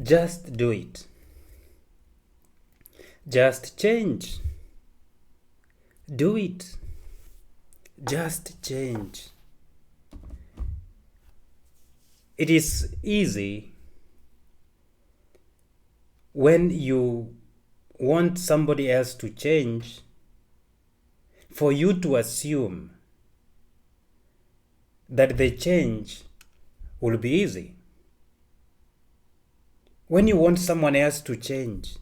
Just do it. Just change. Do it. Just change. It is easy when you want somebody else to change for you to assume that the change will be easy. When you want someone else to change,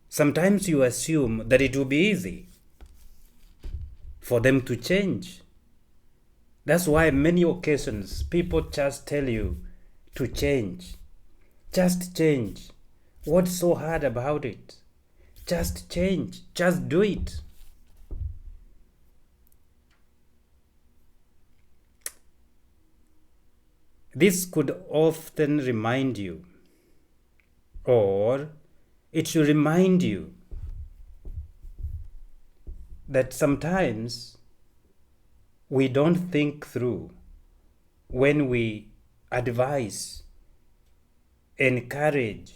sometimes you assume that it will be easy for them to change. That's why many occasions people just tell you to change. Just change. What's so hard about it? Just change. Just do it. This could often remind you, or it should remind you, that sometimes we don't think through when we advise, encourage,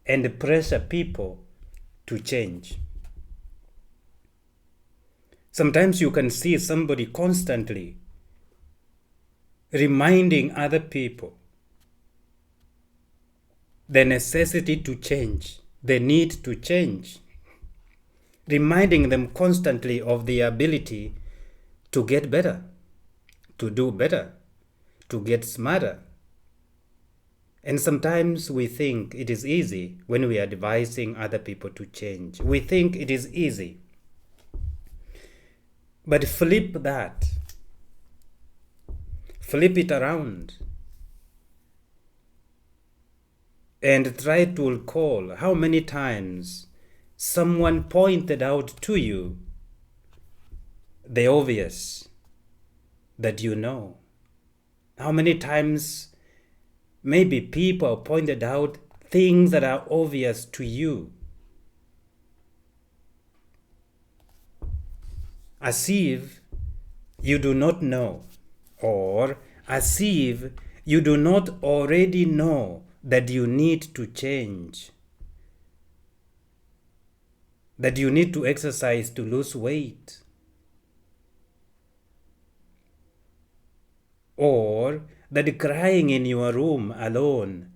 and pressure people to change. Sometimes you can see somebody constantly reminding other people the necessity to change, the need to change, reminding them constantly of the ability to get better, to do better, to get smarter. And sometimes we think it is easy when we are advising other people to change. We think it is easy. But flip that. Flip it around and try to recall how many times someone pointed out to you the obvious that you know. How many times maybe people pointed out things that are obvious to you, as if you do not know, or as if you do not already know that you need to change, that you need to exercise to lose weight, or that crying in your room alone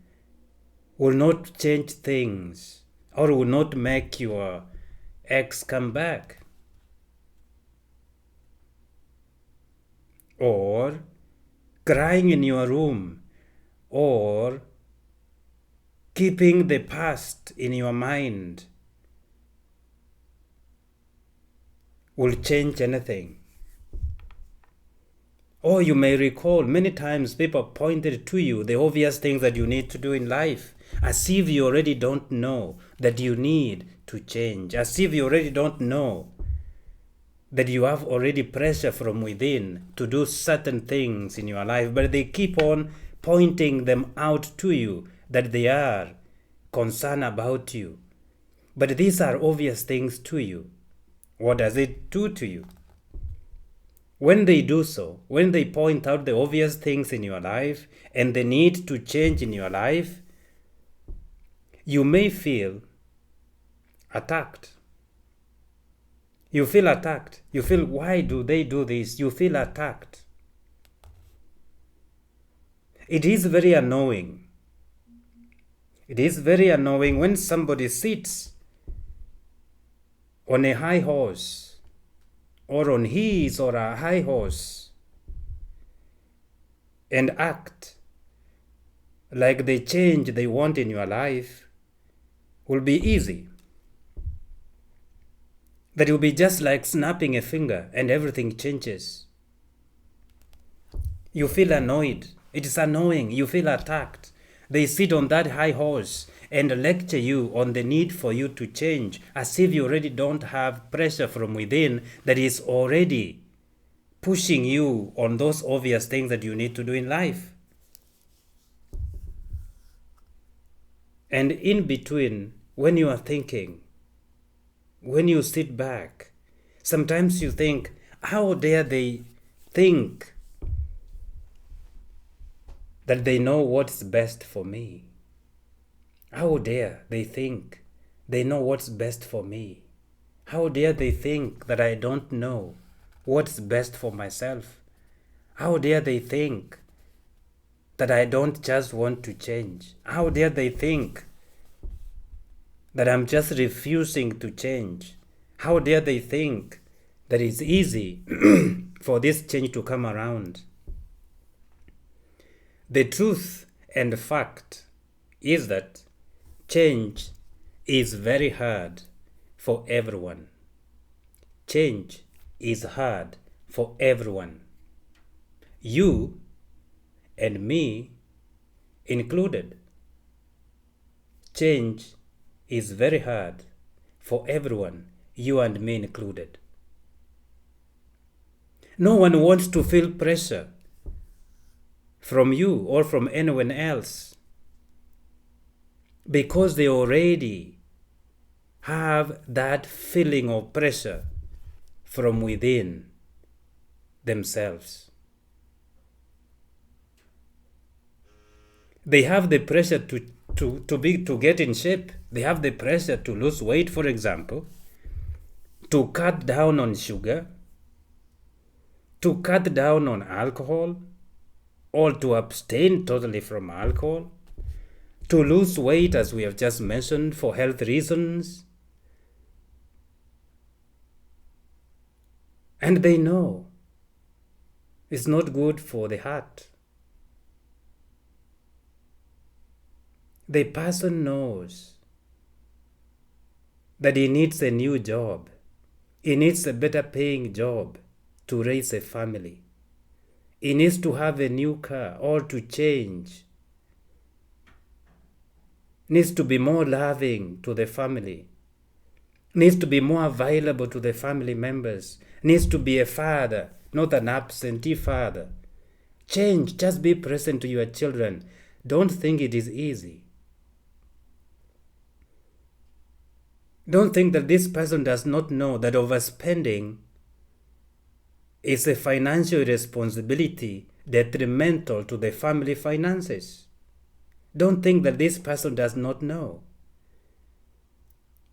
will not change things, or will not make your ex come back, or crying in your room, or keeping the past in your mind will change anything. Or you may recall many times people pointed to you the obvious things that you need to do in life, as if you already don't know that you need to change, as if you already don't know that you have already pressure from within to do certain things in your life, but they keep on pointing them out to you, that they are concerned about you. But these are obvious things to you. What does it do to you? When they do so, when they point out the obvious things in your life and the need to change in your life, you may feel attacked. You feel attacked. You feel, why do they do this? You feel attacked. It is very annoying. It is very annoying when somebody sits on a high horse, or on his or a high horse, and act like the change they want in your life will be easy. That it will be just like snapping a finger and everything changes. You feel annoyed. It is annoying. You feel attacked. They sit on that high horse and lecture you on the need for you to change, as if you already don't have pressure from within that is already pushing you on those obvious things that you need to do in life. And in between, when you are thinking, when you sit back, sometimes you think, how dare they think that they know what's best for me. How dare they think they know what's best for me? How dare they think that I don't know what's best for myself? How dare they think that I don't just want to change? How dare they think that I'm just refusing to change? How dare they think that it's easy for this change to come around? The truth and fact is that change is very hard for everyone. Change is hard for everyone. You and me included. Change is very hard for everyone, you and me included. No one wants to feel pressure from you or from anyone else because they already have that feeling of pressure from within themselves. They have the pressure to get in shape. They have the pressure to lose weight, for example, to cut down on sugar, to cut down on alcohol, or to abstain totally from alcohol, to lose weight, as we have just mentioned, for health reasons. And they know it's not good for the heart. The person knows that he needs a new job. He needs a better paying job to raise a family. He needs to have a new car or to change. Needs to be more loving to the family. Needs to be more available to the family members. Needs to be a father, not an absentee father. Change, just be present to your children. Don't think it is easy. Don't think that this person does not know that overspending is a financial responsibility detrimental to the family finances. Don't think that this person does not know.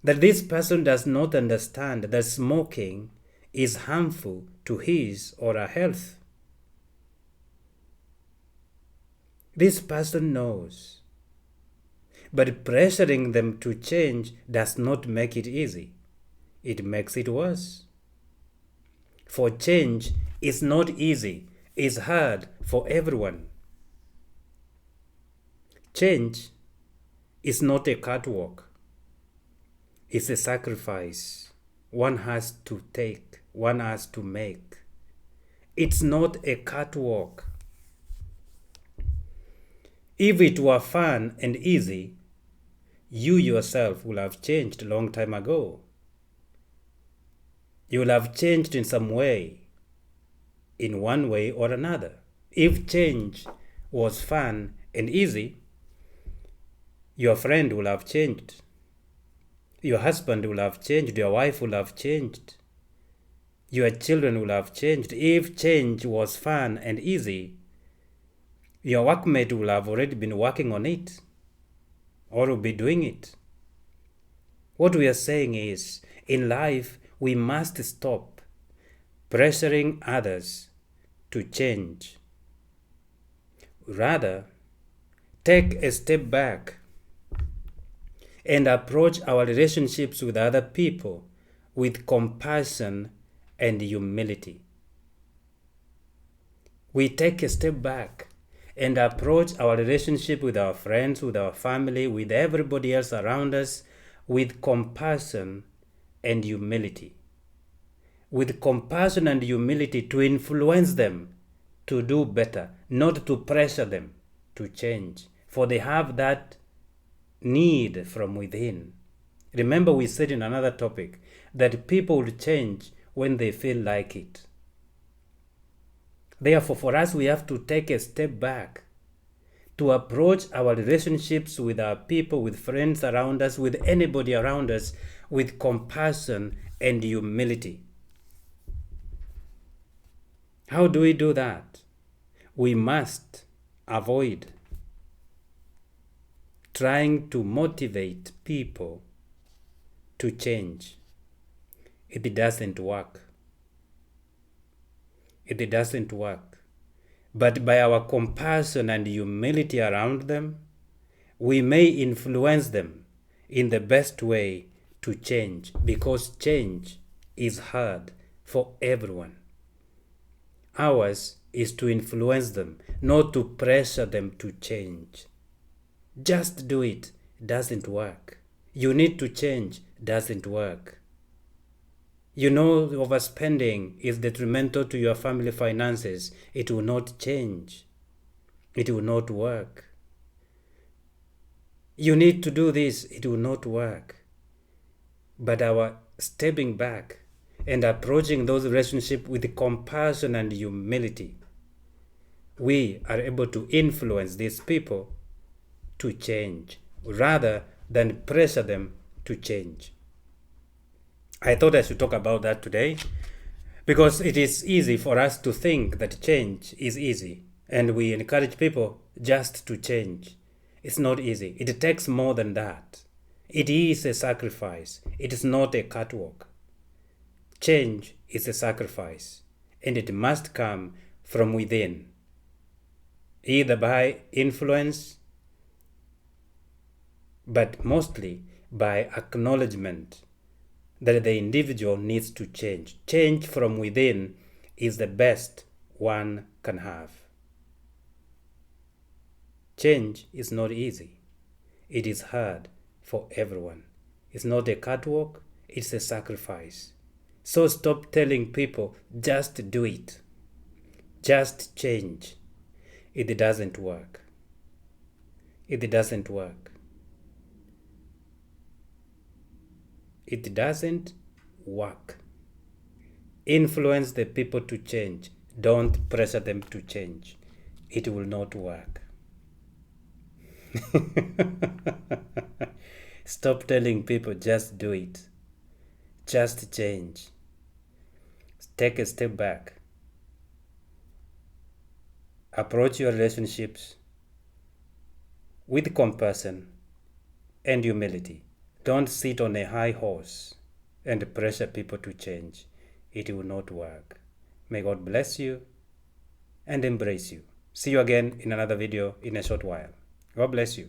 That this person does not understand that smoking is harmful to his or her health. This person knows. But pressuring them to change does not make it easy. It makes it worse. For change is not easy. It's hard for everyone. Change is not a catwalk. It's a sacrifice one has to take, one has to make. It's not a catwalk. If it were fun and easy, you yourself will have changed a long time ago. You will have changed in some way, in one way or another. If change was fun and easy, your friend will have changed. Your husband will have changed. Your wife will have changed. Your children will have changed. If change was fun and easy, your workmate will have already been working on it or will be doing it. What we are saying is, in life, we must stop pressuring others to change. Rather, take a step back and approach our relationships with other people with compassion and humility. We take a step back and approach our relationship with our friends, with our family, with everybody else around us with compassion and humility. With compassion and humility to influence them to do better, not to pressure them to change, for they have that need from within. Remember, we said in another topic that people will change when they feel like it. Therefore, for us, we have to take a step back to approach our relationships with our people, with friends around us, with anybody around us, with compassion and humility. How do we do that? We must avoid trying to motivate people to change. It doesn't work. It doesn't work. But by our compassion and humility around them, we may influence them in the best way to change, because change is hard for everyone. Ours is to influence them, not to pressure them to change. Just do it doesn't work. You need to change doesn't work. You know overspending is detrimental to your family finances. It will not change. It will not work. You need to do this. It will not work. But our stepping back and approaching those relationships with compassion and humility, we are able to influence these people to change rather than pressure them to change. I thought I should talk about that today because it is easy for us to think that change is easy, and we encourage people just to change. It's not easy. It takes more than that. It is a sacrifice. It is not a catwalk. Change is a sacrifice, and it must come from within, either by influence, but mostly by acknowledgement that the individual needs to change. Change from within is the best one can have. Change is not easy. It is hard for everyone. It's not a catwalk, it's a sacrifice. So stop telling people, just do it. Just change. It doesn't work. It doesn't work. It doesn't work. Influence the people to change. Don't pressure them to change. It will not work. Stop telling people just do it. Just change. Take a step back. Approach your relationships with compassion and humility. Don't sit on a high horse and pressure people to change. It will not work. May God bless you and embrace you. See you again in another video in a short while. God bless you.